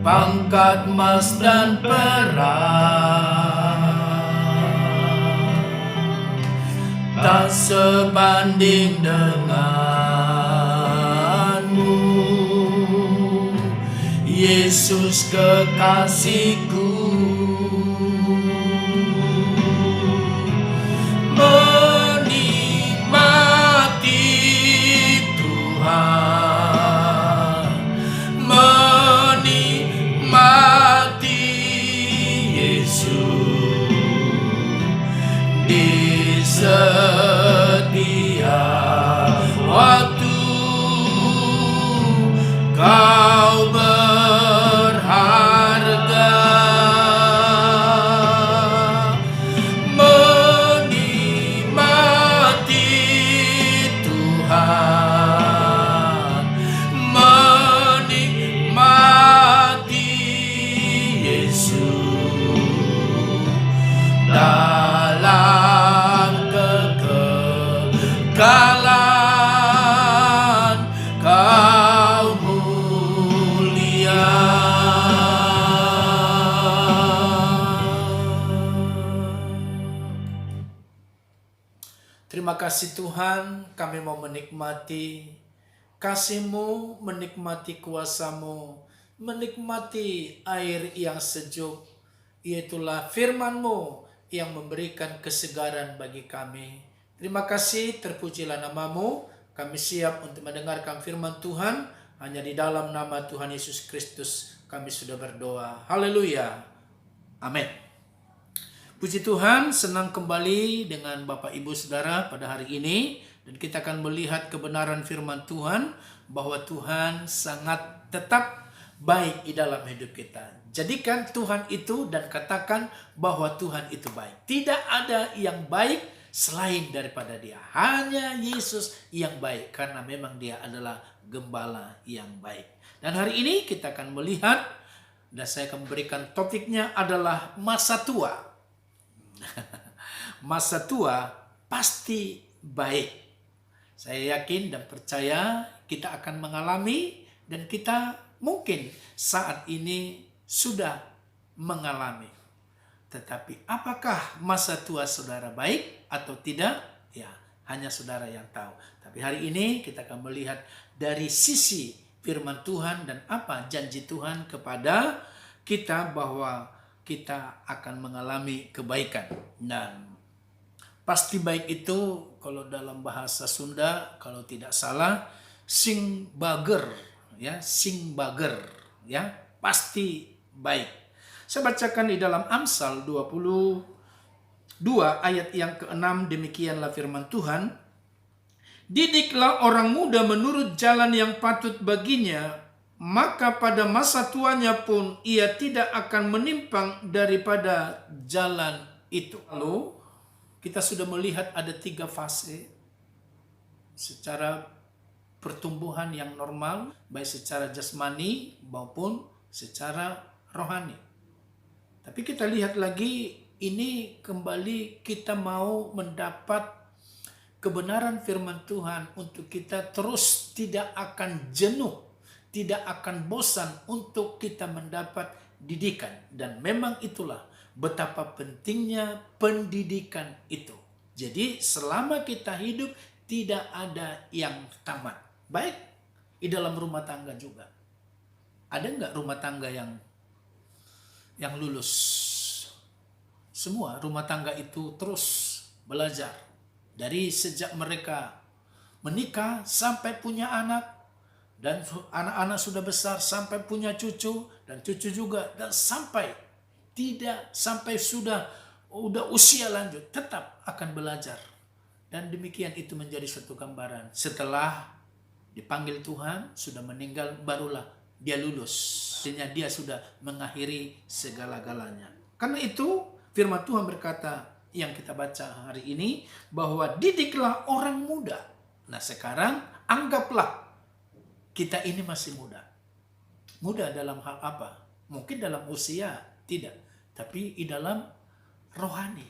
pangkat emas dan perak tak sebanding denganmu, Yesus kekasihku. Menikmati Tuhan, menikmati Yesus di setiap waktu. Kau berharga, menikmati Tuhan, menikmati Yesus dalam kekekalan kau mulia. Terima kasih Tuhan, kami mau menikmati kasih-Mu, menikmati kuasa-Mu, menikmati air yang sejuk, yaitulah firman-Mu yang memberikan kesegaran bagi kami. Terima kasih, terpujilah nama-Mu. Kami siap untuk mendengarkan firman Tuhan. Hanya di dalam nama Tuhan Yesus Kristus kami sudah berdoa. Haleluya. Amin. Puji Tuhan, senang kembali dengan Bapak Ibu Saudara pada hari ini. Dan kita akan melihat kebenaran firman Tuhan, bahwa Tuhan sangat tetap baik di dalam hidup kita. Jadikan Tuhan itu dan katakan bahwa Tuhan itu baik. Tidak ada yang baik selain daripada Dia. Hanya Yesus yang baik, karena memang Dia adalah gembala yang baik. Dan hari ini kita akan melihat, dan saya akan memberikan topiknya adalah masa tua. Masa tua pasti baik. Saya yakin dan percaya kita akan mengalami, dan kita mungkin saat ini sudah mengalami. Tetapi apakah masa tua saudara baik atau tidak? Ya, hanya saudara yang tahu. Tapi hari ini kita akan melihat dari sisi firman Tuhan dan apa janji Tuhan kepada kita, bahwa kita akan mengalami kebaikan. Dan pasti baik itu kalau dalam bahasa Sunda, kalau tidak salah, sing bager, ya, sing bager, ya, pasti baik. Saya bacakan di dalam Amsal 22 ayat yang ke-6, demikianlah firman Tuhan. Didiklah orang muda menurut jalan yang patut baginya, maka pada masa tuanya pun ia tidak akan menyimpang daripada jalan itu. Lalu kita sudah melihat ada 3 fase secara pertumbuhan yang normal, baik secara jasmani maupun secara rohani. Tapi kita lihat lagi, ini kembali kita mau mendapat kebenaran firman Tuhan untuk kita terus tidak akan jenuh, tidak akan bosan untuk kita mendapat didikan. Dan memang itulah betapa pentingnya pendidikan itu. Jadi selama kita hidup tidak ada yang tamat. Baik di dalam rumah tangga juga. Ada nggak rumah tangga yang lulus? Semua rumah tangga itu terus belajar. Dari sejak mereka menikah sampai punya anak, dan anak-anak sudah besar sampai punya cucu, dan cucu juga, dan sampai sudah usia lanjut, tetap akan belajar. Dan demikian itu menjadi suatu gambaran. Setelah dipanggil Tuhan, sudah meninggal, barulah dia lulus. Artinya dia sudah mengakhiri segala-galanya. Karena itu firman Tuhan berkata yang kita baca hari ini, bahwa didiklah orang muda. Nah sekarang anggaplah kita ini masih muda. Muda dalam hal apa? Mungkin dalam usia tidak, tapi di dalam rohani.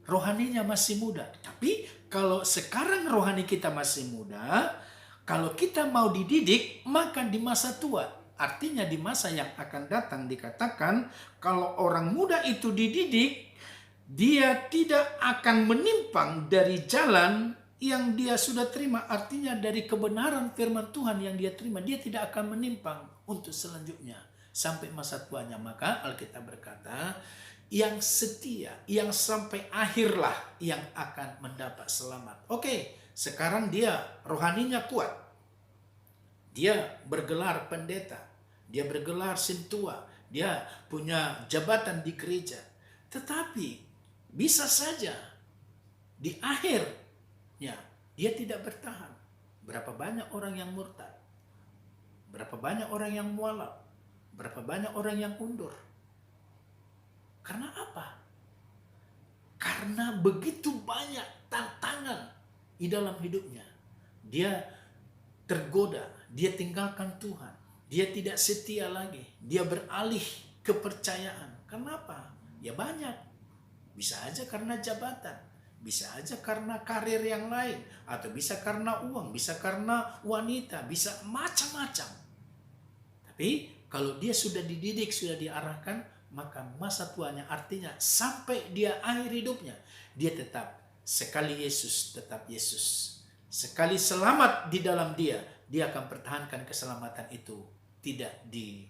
Rohaninya masih muda. Tapi kalau sekarang rohani kita masih muda, kalau kita mau dididik, maka di masa tua Artinya di masa yang akan datang dikatakan kalau orang muda itu dididik, dia tidak akan menyimpang dari jalan yang dia sudah terima. Artinya dari kebenaran firman Tuhan yang dia terima, dia tidak akan menyimpang untuk selanjutnya sampai masa tuanya. Maka Alkitab berkata, yang setia, yang sampai akhirlah yang akan mendapat selamat. Oke, sekarang dia rohaninya kuat. Dia bergelar pendeta, dia bergelar sintua, dia punya jabatan di gereja. Tetapi bisa saja di akhirnya dia tidak bertahan. Berapa banyak orang yang murtad? Berapa banyak orang yang mualaf? Berapa banyak orang yang undur? Karena apa? Karena begitu banyak tantangan di dalam hidupnya. Dia tergoda, dia tinggalkan Tuhan. Dia tidak setia lagi. Dia beralih kepercayaan. Kenapa? Ya banyak. Bisa aja karena jabatan. Bisa aja karena karir yang lain. Atau bisa karena uang. Bisa karena wanita. Bisa macam-macam. Tapi kalau dia sudah dididik, sudah diarahkan, maka masa tuanya artinya sampai dia akhir hidupnya, dia tetap sekali Yesus, tetap Yesus. Sekali selamat di dalam dia akan pertahankan keselamatan itu. Tidak di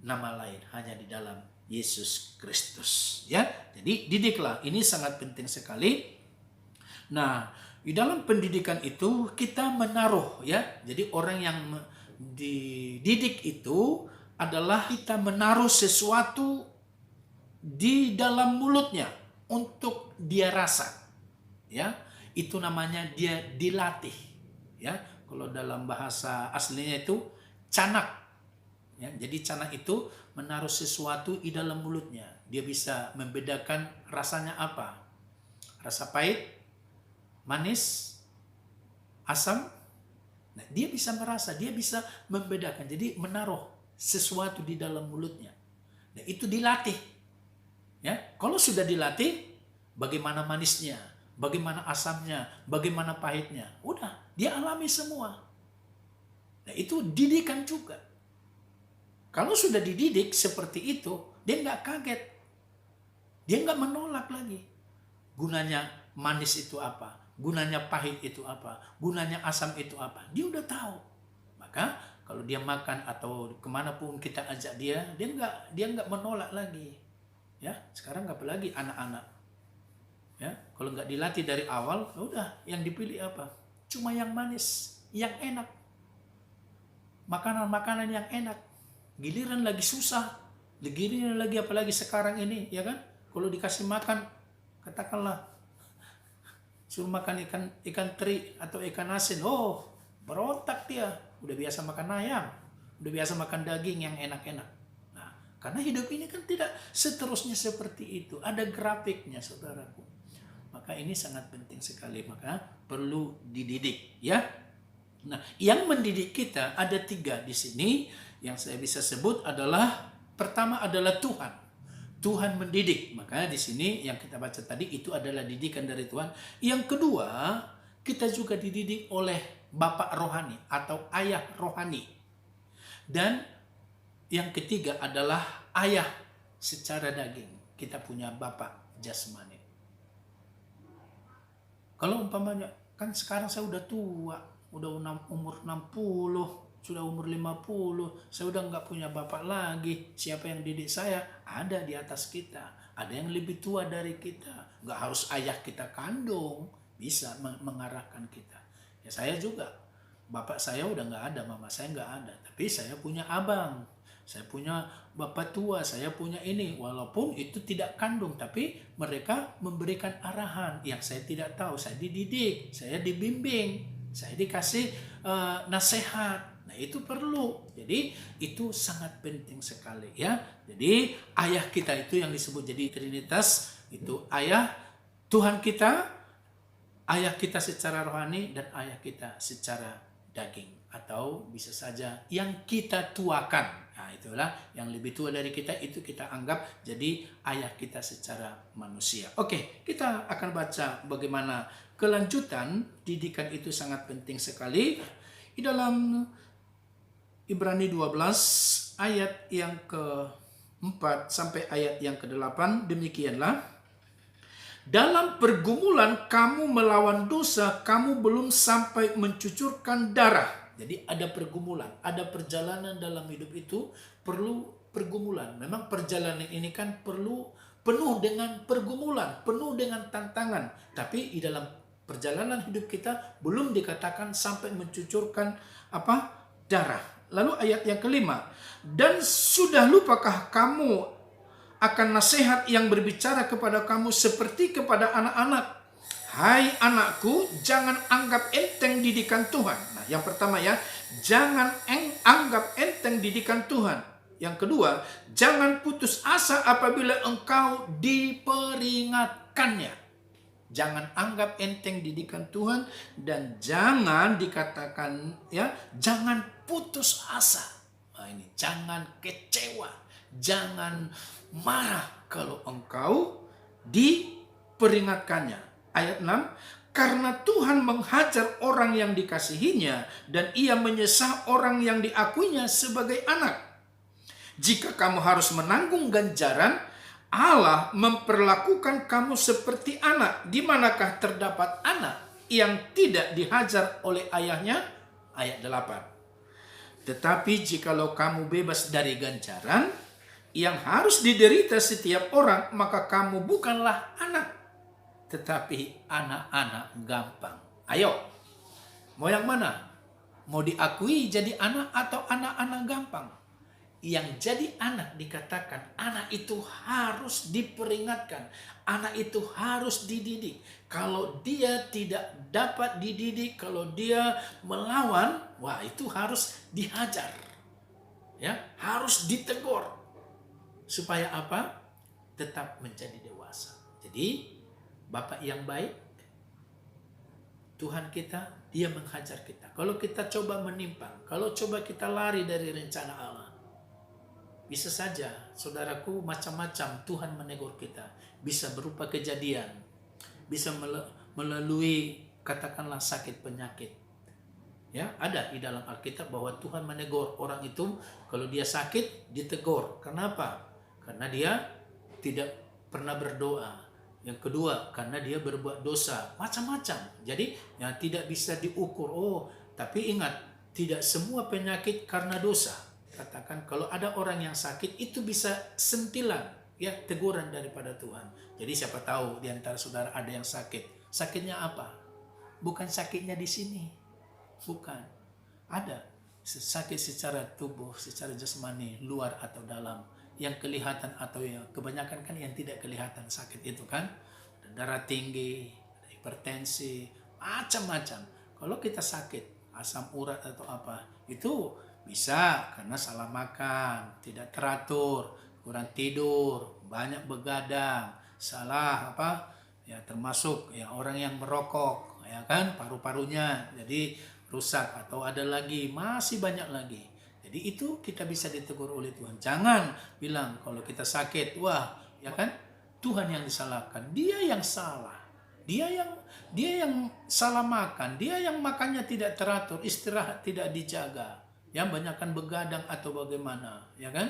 nama lain, hanya di dalam Yesus Kristus. Ya, jadi didiklah. Ini sangat penting sekali. Nah, di dalam pendidikan itu kita menaruh, ya. Jadi orang yang dididik itu adalah kita menaruh sesuatu di dalam mulutnya untuk dia rasa, ya. Itu namanya dia dilatih, ya. Kalau dalam bahasa aslinya itu canak, ya. Jadi canak itu menaruh sesuatu di dalam mulutnya. Dia bisa membedakan rasanya apa, rasa pahit, manis, asam. Nah, dia bisa merasa, dia bisa membedakan. Jadi menaruh sesuatu di dalam mulutnya. Nah, itu dilatih. Ya, kalau sudah dilatih, bagaimana manisnya, bagaimana asamnya, bagaimana pahitnya, udah dia alami semua. Nah, itu didikan juga. Kalau sudah dididik seperti itu, dia nggak kaget, dia nggak menolak lagi. Gunanya manis itu apa? Gunanya pahit itu apa? Gunanya asam itu apa? Dia udah tahu. Maka kalau dia makan atau kemanapun kita ajak dia nggak menolak lagi. Ya, sekarang apalagi anak-anak. Ya, kalau nggak dilatih dari awal, udah yang dipilih apa? Cuma yang manis, yang enak. Makanan-makanan yang enak. Giliran lagi susah, giliran lagi apalagi sekarang ini, ya kan? Kalau dikasih makan, katakanlah suruh makan ikan teri atau ikan asin, oh berontak dia. Udah biasa makan ayam, udah biasa makan daging yang enak-enak. Karena hidup ini kan tidak seterusnya seperti itu. Ada grafiknya, saudaraku. Maka ini sangat penting sekali. Maka perlu dididik, ya. Nah, yang mendidik kita ada 3 di sini. Yang saya bisa sebut adalah, pertama adalah Tuhan. Tuhan mendidik. Maka di sini yang kita baca tadi itu adalah didikan dari Tuhan. Yang kedua, kita juga dididik oleh Bapak rohani atau ayah rohani. Dan yang ketiga adalah ayah secara daging. Kita punya bapak jasmani. Kalau umpamanya, kan sekarang saya udah tua, udah umur 60, sudah umur 50, saya udah nggak punya bapak lagi. Siapa yang didik saya? Ada di atas kita. Ada yang lebih tua dari kita. Nggak harus ayah kita kandung, bisa mengarahkan kita. Ya saya juga. Bapak saya udah nggak ada, mama saya nggak ada. Tapi saya punya abang. Saya punya bapak tua, saya punya ini. Walaupun itu tidak kandung, tapi mereka memberikan arahan yang saya tidak tahu. Saya dididik, saya dibimbing, saya dikasih nasihat. Nah, itu perlu. Jadi itu sangat penting sekali, ya. Jadi ayah kita itu yang disebut jadi Trinitas, itu ayah Tuhan kita, ayah kita secara rohani, dan ayah kita secara daging. Atau bisa saja yang kita tuakan. Nah, itulah yang lebih tua dari kita, itu kita anggap jadi ayah kita secara manusia. Oke, kita akan baca bagaimana kelanjutan didikan itu sangat penting sekali. Di dalam Ibrani 12 ayat yang ke-4 sampai ayat yang ke-8, demikianlah. Dalam pergumulan kamu melawan dosa, kamu belum sampai mencucurkan darah. Jadi ada pergumulan, ada perjalanan dalam hidup itu perlu pergumulan. Memang perjalanan ini kan perlu penuh dengan pergumulan, penuh dengan tantangan. Tapi di dalam perjalanan hidup kita belum dikatakan sampai mencucurkan darah. Lalu ayat yang kelima, dan sudah lupakah kamu akan nasihat yang berbicara kepada kamu seperti kepada anak-anak? Hai anakku, jangan anggap enteng didikan Tuhan. Nah, yang pertama ya, jangan anggap enteng didikan Tuhan. Yang kedua, jangan putus asa apabila engkau diperingatkannya. Jangan anggap enteng didikan Tuhan, dan jangan dikatakan ya, jangan putus asa. Nah, ini jangan kecewa, jangan marah kalau engkau diperingatkannya. Ayat 6, karena Tuhan menghajar orang yang dikasihinya dan ia menyesah orang yang diakuinya sebagai anak. Jika kamu harus menanggung ganjaran, Allah memperlakukan kamu seperti anak. Di manakah terdapat anak yang tidak dihajar oleh ayahnya? Ayat 8. Tetapi jikalau kamu bebas dari ganjaran yang harus diderita setiap orang, maka kamu bukanlah anak, tetapi anak-anak gampang. Ayo, mau yang mana? Mau diakui jadi anak atau anak-anak gampang? Yang jadi anak dikatakan anak itu harus diperingatkan, anak itu harus dididik. Kalau dia tidak dapat dididik, kalau dia melawan, wah itu harus dihajar, ya, harus ditegur supaya apa? Tetap menjadi dewasa. Jadi Bapak yang baik, Tuhan kita, dia menghajar kita. Kalau kita coba menyimpang, kalau coba kita lari dari rencana Allah, bisa saja, saudaraku, macam-macam Tuhan menegur kita. Bisa berupa kejadian, bisa melalui katakanlah sakit penyakit. Ya, ada di dalam Alkitab bahwa Tuhan menegur orang itu kalau dia sakit ditegur. Kenapa? Karena dia tidak pernah berdoa. Yang kedua, karena dia berbuat dosa, macam-macam. Jadi yang tidak bisa diukur. Oh, tapi ingat, tidak semua penyakit karena dosa. Katakan kalau ada orang yang sakit itu bisa sentilan, ya, teguran daripada Tuhan. Jadi siapa tahu di antara saudara ada yang sakit. Sakitnya apa? Bukan sakitnya di sini. Bukan. Ada sakit secara tubuh, secara jasmani, luar atau dalam. Yang kelihatan atau yang kebanyakan kan yang tidak kelihatan sakit itu kan. Darah tinggi, hipertensi, macam-macam. Kalau kita sakit, asam urat atau apa, itu bisa karena salah makan, tidak teratur, kurang tidur, banyak begadang, salah ya, termasuk ya orang yang merokok, ya kan, paru-parunya jadi rusak, atau ada lagi, masih banyak lagi. Jadi itu kita bisa ditegur oleh Tuhan. Jangan bilang kalau kita sakit, wah, ya kan, Tuhan yang disalahkan, dia yang salah. Dia yang salah makan, dia yang makannya tidak teratur, istirahat tidak dijaga. Yang banyakkan begadang atau bagaimana, ya kan?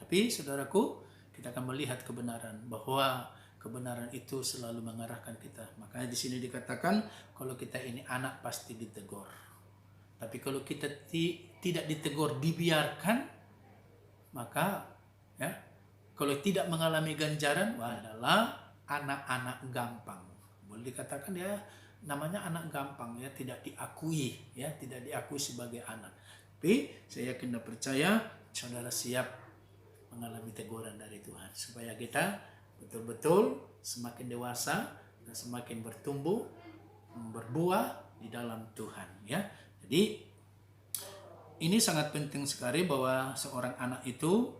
Tapi saudaraku, kita akan melihat kebenaran, bahwa kebenaran itu selalu mengarahkan kita. Makanya di sini dikatakan kalau kita ini anak pasti ditegur. Tapi kalau kita tidak ditegur, dibiarkan, maka ya, kalau tidak mengalami ganjaran, adalah anak-anak gampang. Boleh dikatakan ya namanya anak gampang, ya, tidak diakui, ya, tidak diakui sebagai anak. Tapi saya yakin dan percaya saudara siap mengalami teguran dari Tuhan, supaya kita betul-betul semakin dewasa dan semakin bertumbuh, berbuah di dalam Tuhan, ya. Jadi ini sangat penting sekali bahwa seorang anak itu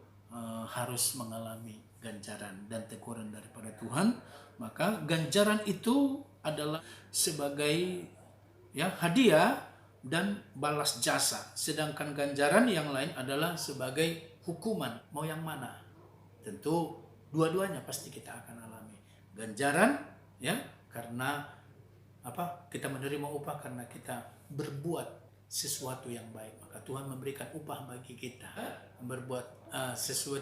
harus mengalami ganjaran dan teguran daripada Tuhan. Maka ganjaran itu adalah sebagai ya hadiah dan balas jasa. Sedangkan ganjaran yang lain adalah sebagai hukuman. Mau yang mana? Tentu dua-duanya pasti kita akan alami. Ganjaran ya karena kita menerima upah karena kita berbuat sesuatu yang baik, maka Tuhan memberikan upah bagi kita. Berbuat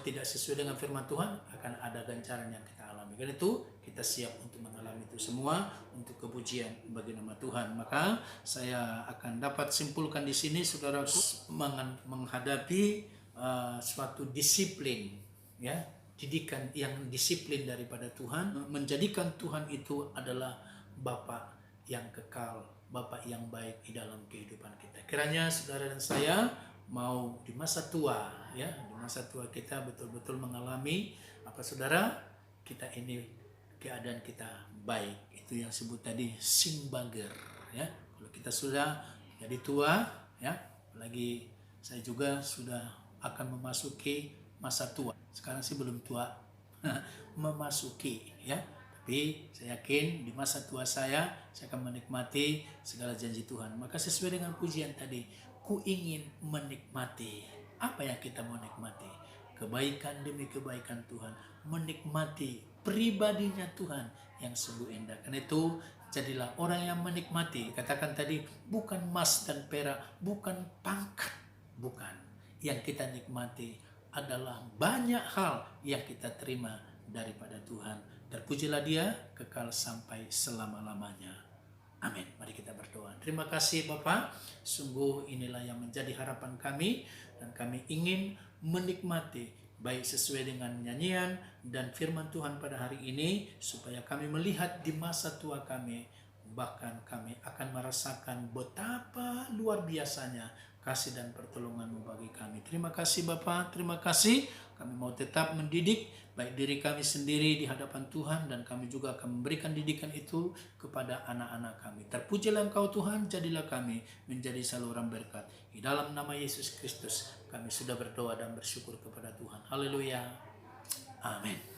tidak sesuai dengan firman Tuhan, akan ada ganjaran yang kita alami. Karena itu kita siap untuk mengalami itu semua untuk kepujian bagi nama Tuhan. Maka saya akan dapat simpulkan di sini, saudaraku, menghadapi suatu disiplin, ya, didikan yang disiplin daripada Tuhan, menjadikan Tuhan itu adalah Bapa yang kekal, Bapa yang baik di dalam kehidupan kita. Kiranya saudara dan saya mau di masa tua, ya, di masa tua kita betul-betul mengalami apa, saudara, kita ini keadaan kita baik. Itu yang sebut tadi singbager, ya. Kalau kita sudah jadi tua, ya, apalagi saya juga sudah akan memasuki masa tua. Sekarang sih belum tua, memasuki, ya. Tapi saya yakin di masa tua saya akan menikmati segala janji Tuhan. Maka sesuai dengan pujian tadi, ku ingin menikmati. Apa yang kita mau nikmati? Kebaikan demi kebaikan Tuhan. Menikmati pribadinya Tuhan yang sungguh indah. Karena itu jadilah orang yang menikmati. Katakan tadi, bukan emas dan perak, bukan pangkat, bukan. Yang kita nikmati adalah banyak hal yang kita terima daripada Tuhan. Terpujilah Dia kekal sampai selama-lamanya. Amin. Mari kita berdoa. Terima kasih Bapa, sungguh inilah yang menjadi harapan kami, dan kami ingin menikmati baik sesuai dengan nyanyian dan firman Tuhan pada hari ini, supaya kami melihat di masa tua kami, bahkan kami akan merasakan betapa luar biasanya kasih dan pertolongan-Mu bagi kami. Terima kasih Bapa, terima kasih. Kami mau tetap mendidik baik diri kami sendiri di hadapan Tuhan, dan kami juga akan memberikan didikan itu kepada anak-anak kami. Terpujilah Engkau Tuhan, jadilah kami menjadi saluran berkat. Di dalam nama Yesus Kristus kami sudah berdoa dan bersyukur kepada Tuhan. Haleluya. Amin.